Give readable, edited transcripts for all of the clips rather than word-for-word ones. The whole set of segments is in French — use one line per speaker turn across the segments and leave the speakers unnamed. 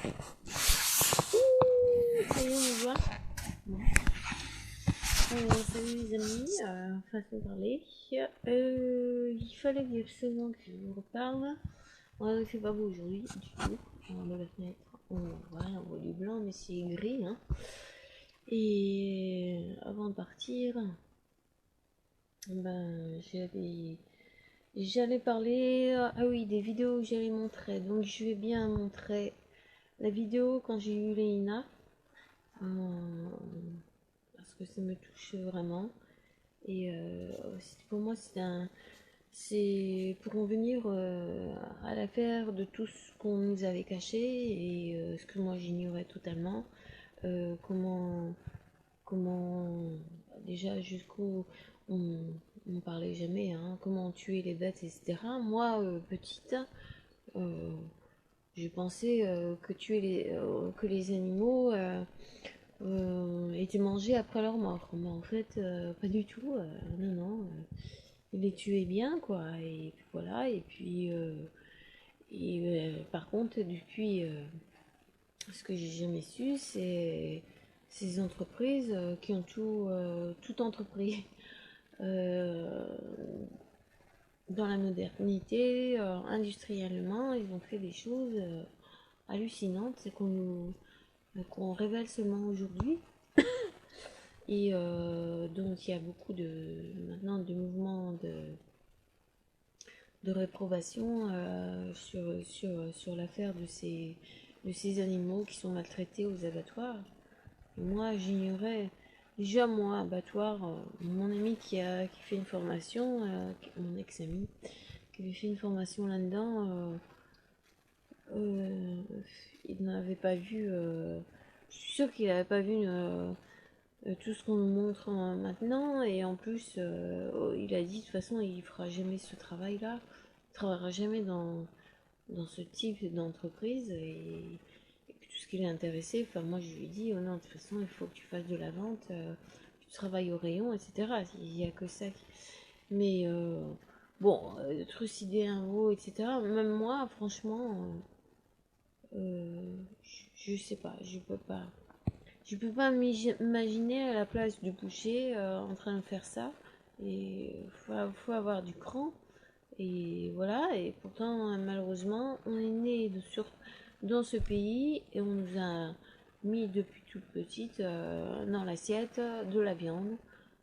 Ça y est, on me voit. Bon. Salut les amis, façon de parler. Il fallait absolument que je vous reparle. Il fait pas beau aujourd'hui du tout. On ouvre la fenêtre, on voit du blanc, mais c'est gris. Hein. Et avant de partir, j'allais parler, ah oui, des vidéos que j'allais montrer. Donc je vais bien montrer la vidéo quand j'ai eu Léina. Parce que ça me touche vraiment. Et pour moi, c'est pour en venir à l'affaire de tout ce qu'on nous avait caché et ce que moi j'ignorais totalement. Comment déjà jusqu'où on parlait jamais, hein, comment tuer les bêtes, etc. Moi, petite, euh, je pensais que les animaux étaient mangés après leur mort. Mais en fait, pas du tout. Non. Il les tuait bien, quoi. Et puis voilà. Par contre, depuis, ce que j'ai jamais su, c'est ces entreprises qui ont tout entrepris euh, dans la modernité, industriellement. Ils ont fait des choses hallucinantes, c'est qu'on révèle seulement aujourd'hui. Et donc il y a beaucoup maintenant de mouvements de réprobation sur l'affaire de ces animaux qui sont maltraités aux abattoirs. Et moi j'ignorais, déjà moi abattoir, mon ami qui fait une formation, mon ex-ami, qui avait fait une formation là-dedans, euh, il n'avait pas vu, je suis sûre qu'il n'avait pas vu tout ce qu'on nous montre maintenant, et en plus il a dit de toute façon il fera jamais ce travail là, il travaillera jamais dans ce type d'entreprise, et tout ce qui l'est intéressé, enfin moi je lui ai dit oh non, de toute façon il faut que tu fasses de la vente, tu travailles au rayon, etc. Il n'y a que ça mais bon, trucider un veau, etc. Même moi franchement je sais pas, je peux pas m'imaginer à la place du boucher en train de faire ça. Et faut avoir du cran. Et voilà. Et pourtant, malheureusement, on est né dans ce pays et on nous a mis depuis toute petite dans l'assiette de la viande.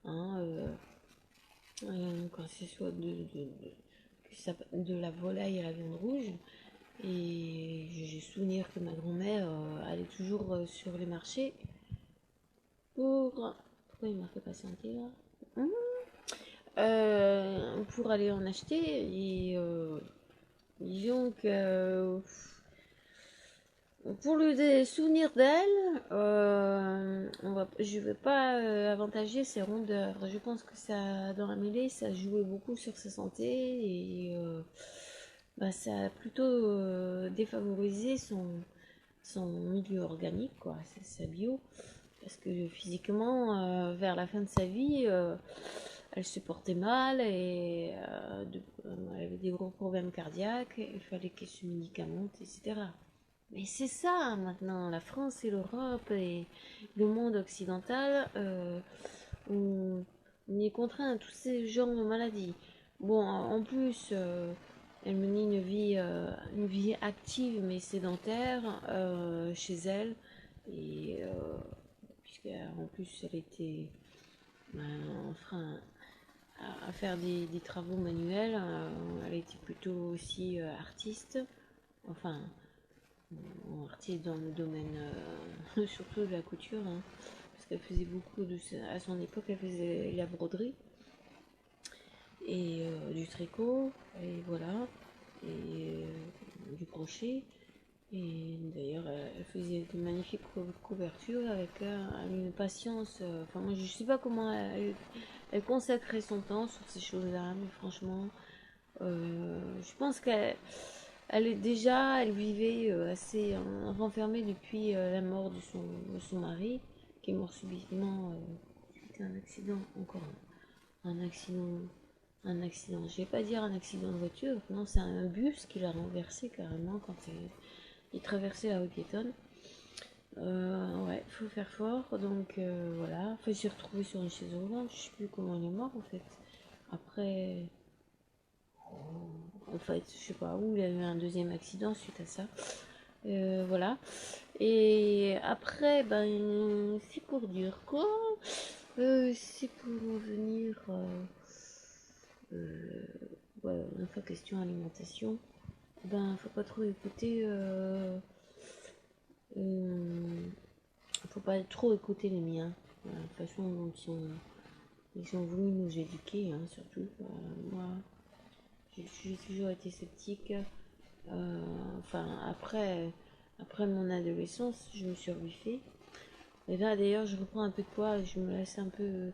Hein, quand ce soit de la volaille à la viande rouge. Et j'ai souvenir que ma grand-mère allait toujours sur les marchés pourquoi il m'a fait patienter là? Pour aller en acheter. Et disons que pour le souvenir d'elle, je ne vais pas avantager ses rondeurs. Je pense que ça, dans la mêlée, ça jouait beaucoup sur sa santé et ça a plutôt défavorisé son milieu organique, quoi, sa bio. Parce que physiquement, vers la fin de sa vie, elle se portait mal et elle avait des gros problèmes cardiaques, il fallait qu'elle se médicamente, etc. Mais c'est ça maintenant, la France et l'Europe et le monde occidental, on est contraint à tous ces genres de maladies. Bon, en plus, elle menait une vie active mais sédentaire chez elle. Et puisqu'en plus elle était ben, en train à faire des travaux manuels, elle était plutôt aussi artiste, enfin artiste dans le domaine surtout de la couture, hein, parce qu'elle faisait beaucoup à son époque elle faisait la broderie et du tricot et voilà et du crochet. Et d'ailleurs, elle faisait de magnifiques couvertures avec une patience. Enfin, moi, je sais pas comment elle consacrait son temps sur ces choses-là, mais franchement, je pense elle vivait assez renfermée depuis la mort de son mari, qui est mort subitement. C'était un accident, encore un accident. Un accident, je vais pas dire un accident de voiture, non, c'est un bus qui l'a renversé carrément quand et traverser la rue piétonne. Ouais, faut faire fort, donc voilà. Enfin, il s'est retrouvé sur une chaise roulante, je sais plus comment il est mort en fait. Après, en fait, je sais pas où, il a eu un deuxième accident suite à ça. Voilà. Et après, ben, c'est pour dire quoi? C'est pour revenir. Ouais, une fois question alimentation. Ben, faut pas trop écouter. Faut pas trop écouter les miens. Voilà, la façon dont ils ont voulu nous éduquer, hein, surtout. Moi, j'ai toujours été sceptique. Enfin, après mon adolescence, je me suis rebuffée. Et là, d'ailleurs, je reprends un peu de poids et je me laisse un peu.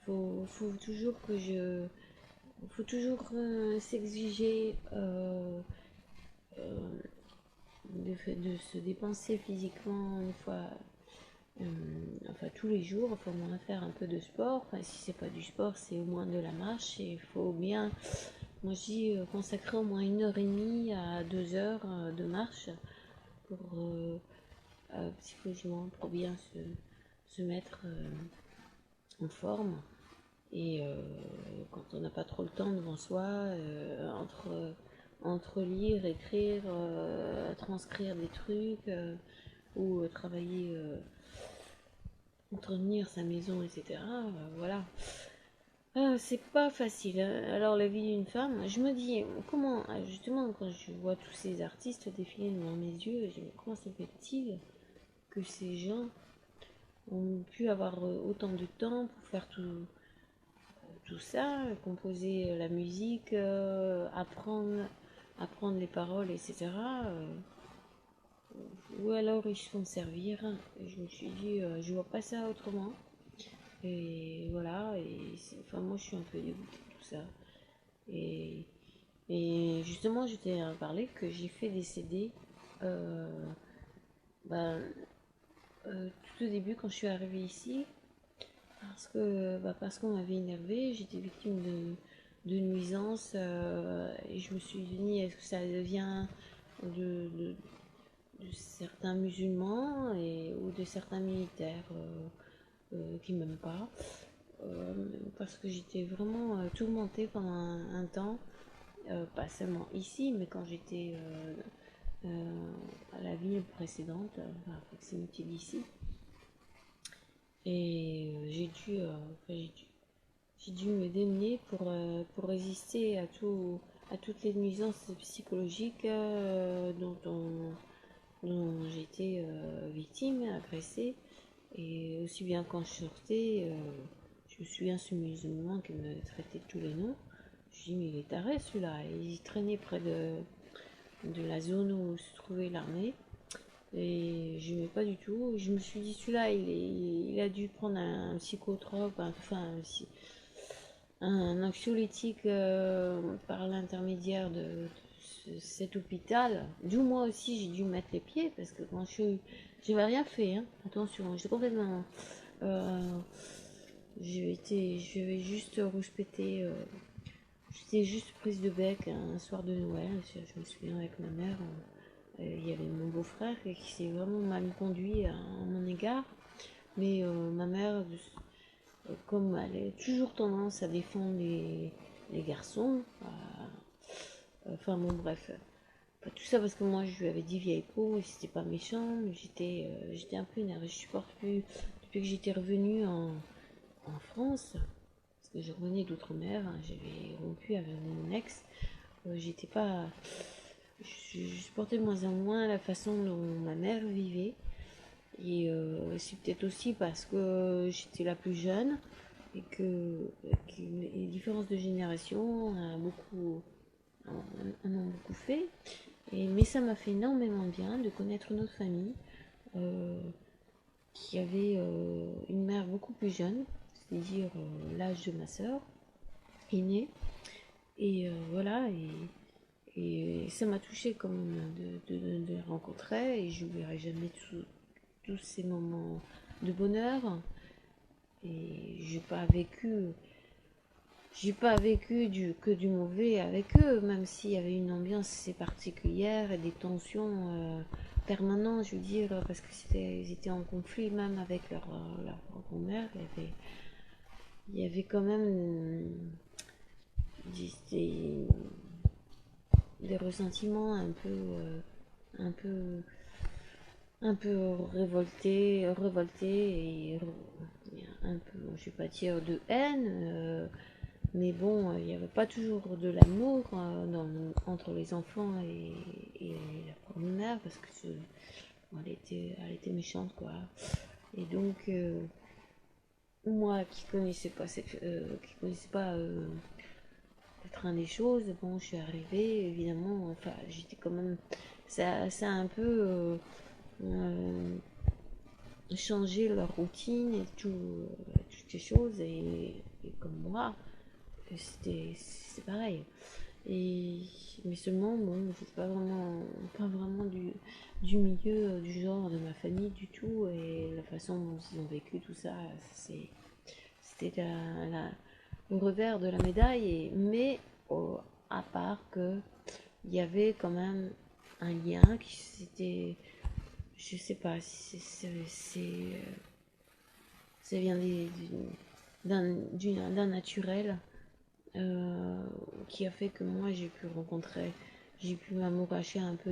Faut toujours que je. Faut toujours s'exiger de se dépenser physiquement une fois. euh, enfin, tous les jours, il faut au moins faire un peu de sport. Enfin, si c'est pas du sport, c'est au moins de la marche. Et il faut bien, moi je dis, consacrer au moins 1 heure et demie à 2 heures de marche pour psychologiquement, pour bien se mettre en forme. Et quand on n'a pas trop le temps devant soi, entre lire, écrire, transcrire des trucs ou travailler, entretenir sa maison, etc. Voilà. C'est pas facile, hein. Alors la vie d'une femme, je me dis comment, justement quand je vois tous ces artistes défiler devant mes yeux, je me dis comment se fait-il que ces gens ont pu avoir autant de temps pour faire tout ça, composer la musique, apprendre les paroles, etc. Ou alors ils se font servir. Et je me suis dit, je vois pas ça autrement. Et voilà, enfin moi je suis un peu dégoûtée de tout ça. Et, et justement, je t'ai parlé que j'ai fait des CD euh, ben, tout au début quand je suis arrivée ici, parce qu'on m'avait énervé, j'étais victime de nuisances et je me suis dit est-ce que ça vient de, de certains musulmans ou de certains militaires qui m'aiment pas parce que j'étais vraiment tourmentée pendant un temps, pas seulement ici mais quand j'étais à la ville précédente, à proximité d'ici. Et j'ai dû me démener pour résister à toutes les nuisances psychologiques dont j'ai été victime, agressée. Et aussi bien quand je sortais, je me souviens ce musulman qui me traitait de tous les noms. Je dis mais il est taré celui-là. Il traînait près de la zone où se trouvait l'armée. Et je n'aimais pas du tout. Je me suis dit, celui-là, il a dû prendre un psychotrope, enfin un anxiolytique par l'intermédiaire de cet hôpital. D'où moi aussi, j'ai dû mettre les pieds parce que quand j'avais rien fait, hein. Attention, j'étais complètement. Euh, j'avais juste rouspété. J'étais juste prise de bec un soir de Noël. Je me souviens avec ma mère. Il y avait mon beau-frère qui s'est vraiment mal conduit à mon égard. Mais ma mère, comme elle a toujours tendance à défendre les garçons, enfin bon bref, pas tout ça parce que moi je lui avais dit vieille peau et c'était pas méchant, mais j'étais un peu énervée. Je supporte plus depuis que j'étais revenue en France, parce que je revenais d'outre-mer, hein, j'avais rompu avec mon ex, j'étais pas, je supportais de moins en moins la façon dont ma mère vivait. Et c'est peut-être aussi parce que j'étais la plus jeune et que les différences de génération en ont beaucoup fait. Mais ça m'a fait énormément bien de connaître une autre famille euh, qui avait une mère beaucoup plus jeune, c'est-à-dire l'âge de ma soeur aînée. Et voilà, et ça m'a touchée comme de les rencontrer et je n'oublierai jamais tous ces moments de bonheur. Et j'ai pas vécu que du mauvais avec eux, même s'il y avait une ambiance assez particulière et des tensions permanent, je veux dire, parce que ils étaient en conflit même avec leur grand-mère. Il y avait quand même des, des ressentiments un peu, un peu révoltés et un peu, je vais pas dire de haine, mais bon, il n'y avait pas toujours de l'amour entre les enfants et la grand-mère parce que elle était méchante quoi. Et donc moi qui connaissais pas le train des choses, bon, je suis arrivée, évidemment, enfin, j'étais quand même, ça a un peu euh, changé leur routine et toutes ces choses, et comme moi, c'est pareil. Et, mais seulement, bon, c'est pas vraiment du milieu, du genre de ma famille du tout, et la façon dont ils ont vécu tout ça, c'était le revers de la médaille, mais à part que il y avait quand même un lien qui c'était, je sais pas si ça vient d'un naturel euh, qui a fait que moi j'ai pu m'amouracher un peu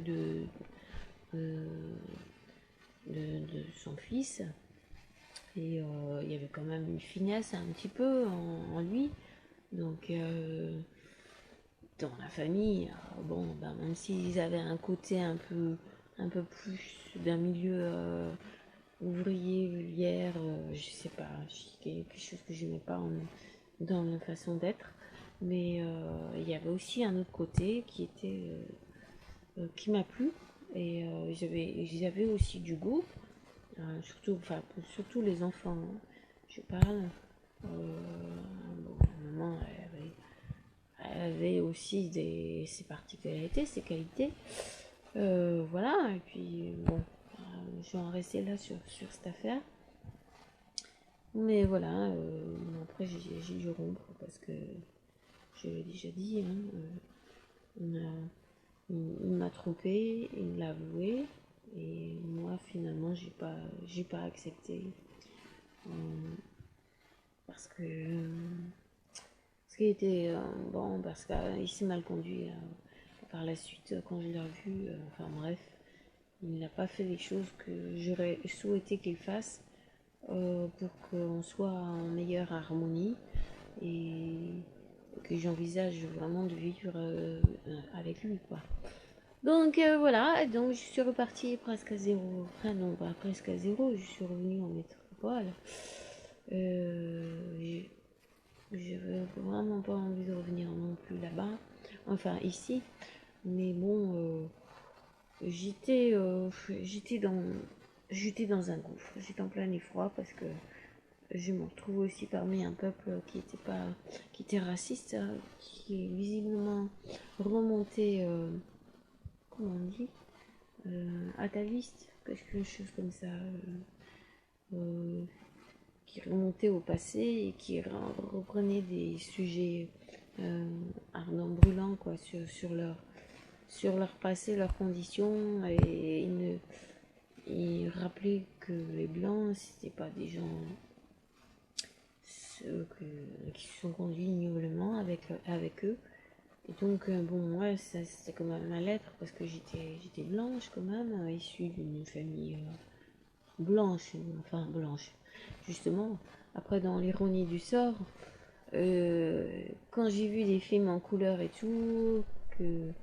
euh, de son fils. Et il y avait quand même une finesse un petit peu en lui. Donc dans la famille, bon, ben, même s'ils avaient un côté un peu plus d'un milieu ouvrier, vulgaire, je sais pas, quelque chose que je n'aimais pas dans la façon d'être. Mais il y avait aussi un autre côté qui m'a plu et j'avais aussi du goût, surtout, enfin, surtout les enfants, hein, je parle. Bon, maman, elle avait aussi ses particularités, ses qualités. Voilà, et puis bon, je vais en rester là sur cette affaire. Mais voilà, après j'ai dû rompre parce que je l'ai déjà dit, hein, il m'a trompé, il me l'a avoué, et moi finalement j'ai pas accepté euh, parce que ce qui était bon, parce qu'il s'est mal conduit par la suite quand je l'ai revu, enfin bref, il n'a pas fait les choses que j'aurais souhaité qu'il fasse pour qu'on soit en meilleure harmonie et que j'envisage vraiment de vivre avec lui quoi. Donc voilà, donc je suis repartie presque à zéro. Enfin non, pas presque à zéro, je suis revenue en métropole. Euh, j'avais vraiment pas envie de revenir non plus là-bas. Enfin ici. Mais bon, j'étais dans un gouffre. J'étais en plein effroi parce que je me retrouve aussi parmi un peuple qui était raciste, hein, qui est visiblement remonté, comment on dit, ataviste, quelque chose comme ça, euh, qui remontait au passé et qui reprenait des sujets ardents, brûlants, quoi, sur leur passé, leurs conditions, et il rappelait que les blancs, c'était pas des gens qui se sont conduits ignoblement avec eux. Et donc, bon, moi, ça, c'était quand même ma lettre, parce que j'étais blanche quand même, issue d'une famille blanche, enfin blanche. Justement, après, dans l'ironie du sort, quand j'ai vu des films en couleur et tout, que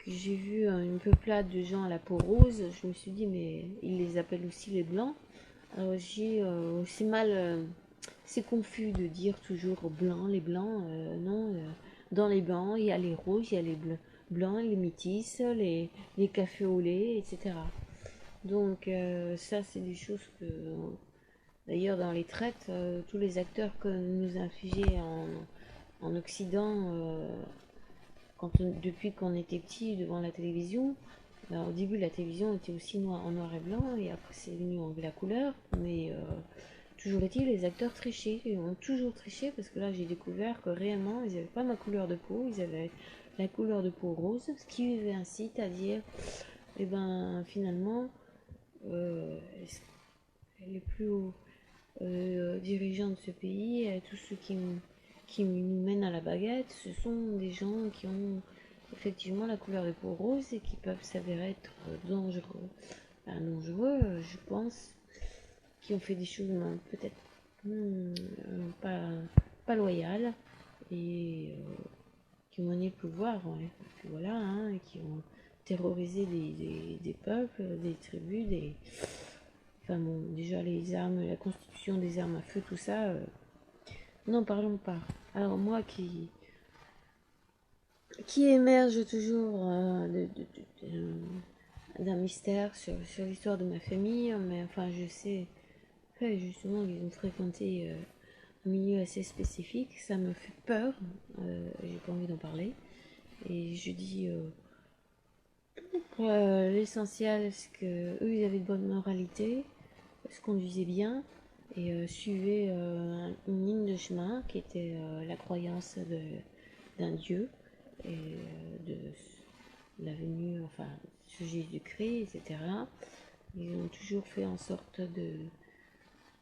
j'ai vu une peuplade de gens à la peau rose, je me suis dit, mais ils les appellent aussi les blancs. Alors c'est mal, c'est confus de dire toujours blancs, les blancs, non, dans les blancs, il y a les rouges, il y a les blancs, les métis, les cafés au lait, etc. Donc ça, c'est des choses que, d'ailleurs, dans les traites, tous les acteurs que nous infligeaient en Occident, depuis qu'on était petit devant la télévision. Alors, au début, la télévision était aussi en noir et blanc, et après c'est venu en la couleur, mais toujours est-il, les acteurs trichaient, ils ont toujours triché, parce que là j'ai découvert que réellement ils n'avaient pas ma couleur de peau, ils avaient la couleur de peau rose, ce qui veut ainsi, c'est-à-dire et ben finalement, euh, les plus hauts dirigeants de ce pays, tous ceux qui nous mènent à la baguette, ce sont des gens qui ont effectivement la couleur de peau rose et qui peuvent s'avérer être dangereux. Enfin, dangereux, je pense, qui ont fait des choses peut-être pas, pas loyales et qui ont mené le pouvoir, ouais. Et puis voilà, hein, et qui ont terrorisé des peuples, des tribus, enfin bon, déjà les armes, la constitution des armes à feu, tout ça, n'en parlons pas. Alors moi qui émerge toujours d'un mystère sur l'histoire de ma famille, mais enfin je sais justement qu'ils ont fréquenté un milieu assez spécifique, ça me fait peur, j'ai pas envie d'en parler, et je dis l'essentiel c'est que eux ils avaient de bonne moralité, se conduisaient bien et suivaient une ligne de chemin qui était la croyance d'un dieu et de la venue, enfin, de Jésus-Christ, etc. Ils ont toujours fait en sorte de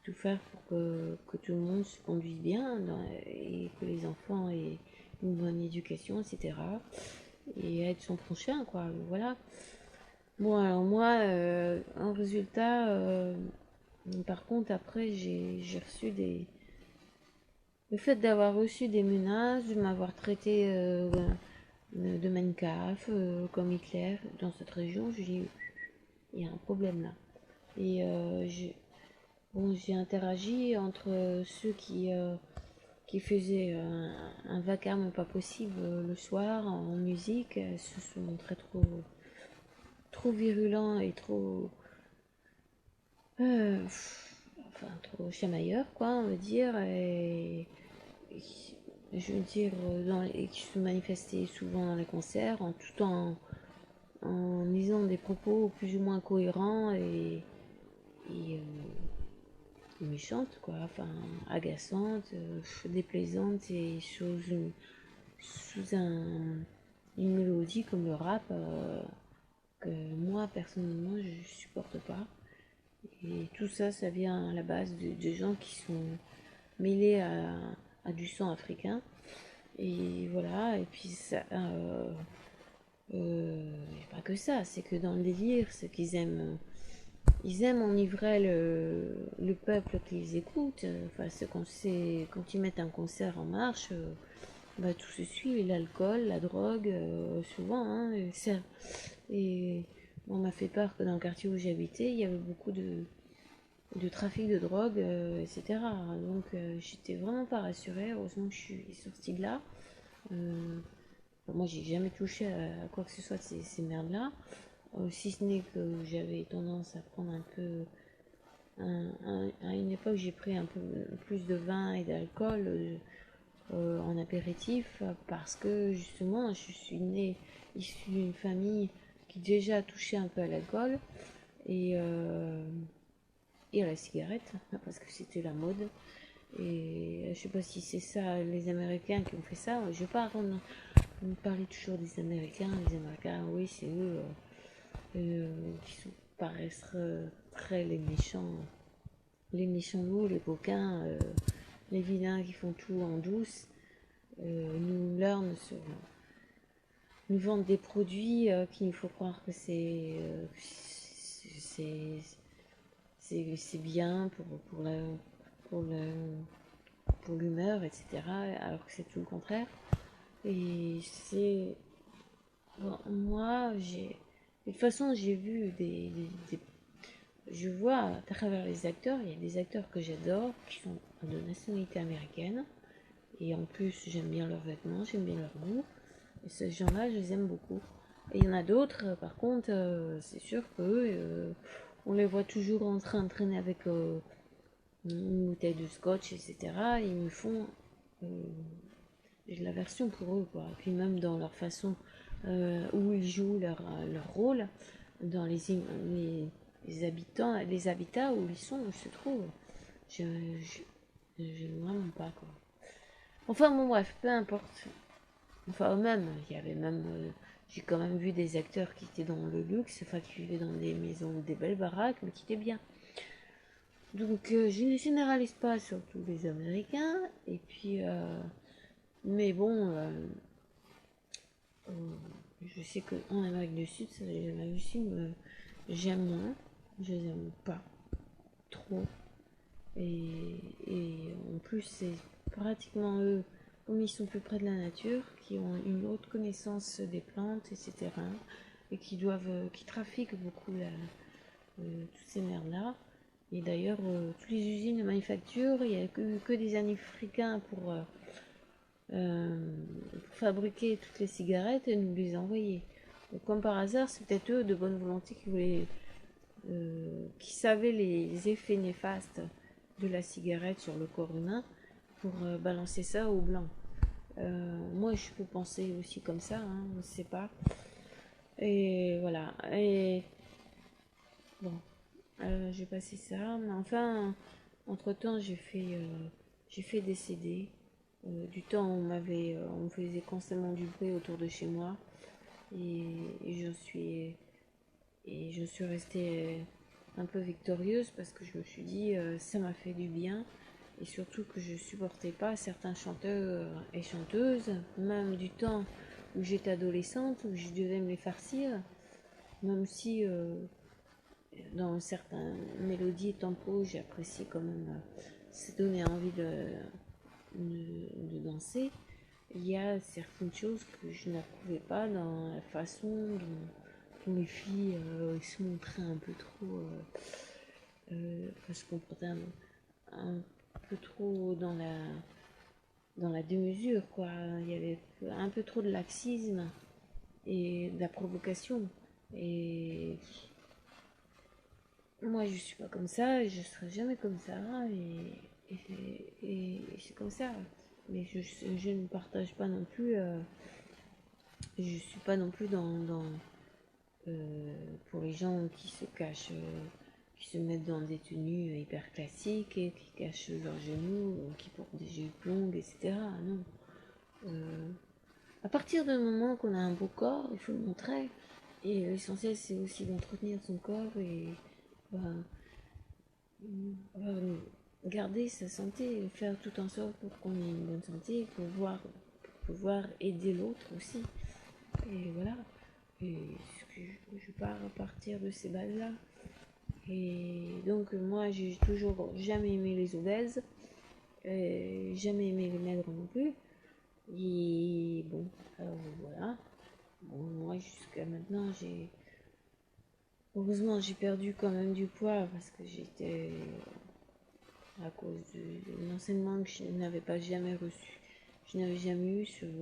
tout faire pour que tout le monde se conduise bien et que les enfants aient une bonne éducation, etc. Et être son prochain, quoi. Voilà. Bon, alors moi, en résultat, par contre, après, j'ai reçu des... Le fait d'avoir reçu des menaces, de m'avoir traité de Mancaf, comme Hitler, dans cette région, je dis, il y a un problème là. Et j'ai interagi entre ceux qui faisaient un vacarme pas possible le soir en musique, se sont montrés trop virulents et trop... enfin, trop chamailleurs, quoi, on va dire, et je veux dire, et qui se manifestaient souvent dans les concerts, tout en disant des propos plus ou moins cohérents et méchantes, quoi, enfin, agaçantes, déplaisantes et sous une mélodie comme le rap que moi, personnellement, je supporte pas. Et tout ça, ça vient à la base de gens qui sont mêlés à du sang africain. Et voilà, et puis ça, pas que ça, c'est que dans le délire, c'est qu'ils aiment, ils aiment enivrer le peuple qu'ils écoutent. Enfin, c'est quand ils mettent un concert en marche, bah, tout se suit, l'alcool, la drogue, souvent, hein, et on m'a fait peur que dans le quartier où j'habitais, il y avait beaucoup de trafic de drogue, etc. Donc j'étais vraiment pas rassurée. Heureusement que je suis sortie de là. Moi, j'ai jamais touché à quoi que ce soit de ces merdes-là. Si ce n'est que j'avais tendance à prendre un peu. À une époque, j'ai pris un peu plus de vin et d'alcool en apéritif parce que justement, je suis née issue d'une famille qui déjà touchait un peu à l'alcool et, euh, et à la cigarette parce que c'était la mode. Et je sais pas si c'est ça les Américains qui ont fait ça. Je parle, on parlait toujours des Américains. Les Américains, oui, c'est eux qui sont, paraissent très les méchants loups, les coquins, les vilains qui font tout en douce. Nous learn sur nous vendent des produits qu'il faut croire que c'est c'est bien pour le pour l'humeur, etc. Alors que c'est tout le contraire. Et c'est bon, moi de toute façon j'ai vu je vois à travers les acteurs, il y a des acteurs que j'adore qui sont de nationalité américaine et en plus j'aime bien leurs vêtements, j'aime bien leur goût et ces gens-là je les aime beaucoup. Et il y en a d'autres par contre c'est sûr que on les voit toujours en train de traîner avec une bouteille de scotch, etc. Ils me font la version pour eux, quoi. Et puis même dans leur façon où ils jouent leur rôle, dans les habitants, les habitats où ils sont, où se trouvent. Je vraiment pas, quoi. Enfin bon bref, peu importe. Enfin même, il y avait même, j'ai quand même vu des acteurs qui étaient dans le luxe, enfin qui vivaient dans des maisons, des belles baraques, mais qui étaient bien. Donc je ne généralise pas sur tous les Américains. Et puis, mais bon, euh, je sais qu'en Amérique du Sud, ça j'ai jamais réussi, mais j'aime moins, je les aime pas trop. Et en plus, c'est pratiquement eux, comme ils sont plus près de la nature, qui ont une haute connaissance des plantes, etc. Et qui doivent, qui trafiquent beaucoup toutes ces merdes-là. Et d'ailleurs, toutes les usines de manufacture, il n'y a que des Africains pour fabriquer toutes les cigarettes et nous les envoyer. Donc, comme par hasard, c'est peut-être eux de bonne volonté qui savaient les effets néfastes de la cigarette sur le corps humain pour balancer ça aux blancs. Moi, je peux penser aussi comme ça, hein, on ne sait pas. Et voilà. Et bon, j'ai passé ça, mais enfin, entre-temps, j'ai fait des CD. Du temps, on faisait constamment du bruit autour de chez moi, et, et je suis, et je suis restée un peu victorieuse parce que je me suis dit, ça m'a fait du bien, et surtout que je supportais pas certains chanteurs et chanteuses, même du temps où j'étais adolescente, où je devais me les farcir, même si dans certaines mélodies et tempos, j'apprécie quand même, ça donnait envie de danser. Il y a certaines choses que je n'approuvais pas dans la façon dont les filles se montraient un peu trop, se comportaient un peu trop dans la démesure, quoi. Il y avait un peu trop de laxisme et de la provocation. Et moi, je suis pas comme ça, je serai jamais comme ça, et c'est comme ça. Mais je ne partage pas non plus, je suis pas non plus pour les gens qui se cachent, qui se mettent dans des tenues hyper classiques et qui cachent leurs genoux, qui portent des jupes longues, etc. Non. Euh, à partir du moment qu'on a un beau corps, il faut le montrer. Et l'essentiel, c'est aussi d'entretenir son corps et ben, garder sa santé, faire tout en sorte pour qu'on ait une bonne santé, pour pouvoir aider l'autre aussi. Et voilà. Et je pars à partir de ces bases-là. Et donc moi, j'ai toujours jamais aimé les obèses, jamais aimé les maigres non plus. Et bon, alors voilà. Bon, moi, jusqu'à maintenant, heureusement, j'ai perdu quand même du poids parce que j'étais à cause de l'enseignement que je n'avais pas jamais reçu. Je n'avais jamais eu sur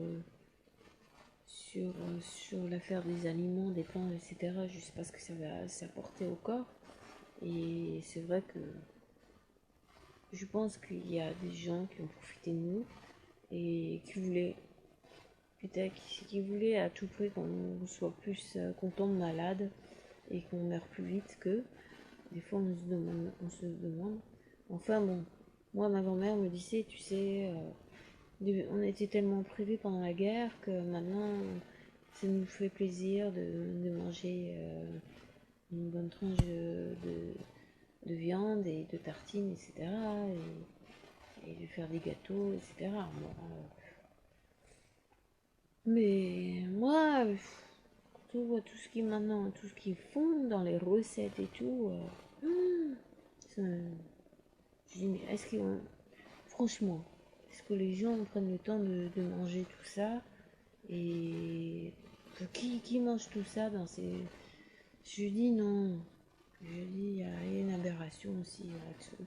l'affaire des aliments, des plantes, etc. Je sais pas ce que ça va s'apporter au corps. Et c'est vrai que je pense qu'il y a des gens qui ont profité de nous et qui voulaient à tout prix qu'on soit plus, qu'on tombe malade et qu'on meurt plus vite qu'eux. Des fois, on se demande. Enfin bon, moi, ma grand-mère me disait, tu sais, on était tellement privés pendant la guerre que maintenant, ça nous fait plaisir de manger une bonne tranche de viande et de tartines, etc. Et de faire des gâteaux, etc. Bon, mais moi, quand on voit tout ce qui maintenant, tout ce qu'ils font dans les recettes et tout, ça, je dis, mais est-ce qu'ils ont, franchement, est-ce que les gens prennent le temps de manger tout ça? Et qui mange tout ça dans ces... Je dis non. Je dis, il y a une aberration aussi là-dessous.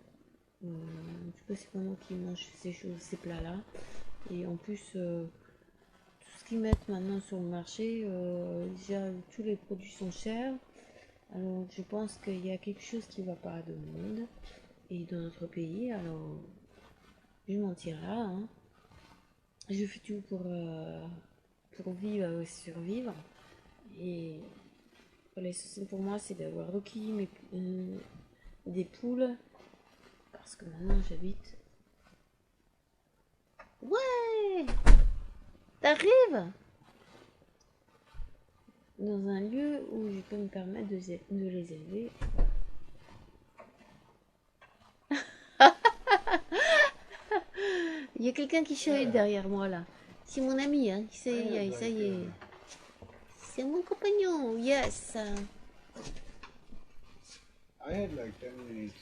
Je sais pas c'est comment qu'ils mangent ces choses, ces plats-là. Et en plus, tout ce qu'ils mettent maintenant sur le marché, déjà tous les produits sont chers. Alors je pense qu'il y a quelque chose qui va pas dans le monde et dans notre pays. Alors je m'en tire là, hein. Je fais tout pour vivre et survivre. Et l'essentiel pour moi, c'est d'avoir recueilli des poules. Parce que maintenant, j'habite... Ouais! T'arrives? dans un lieu où je peux me permettre de les élever. Il y a quelqu'un qui chahute derrière moi là. C'est mon ami, hein. Ça y est, ça y est. C'est mon compagnon, yes.
I had like 10 minutes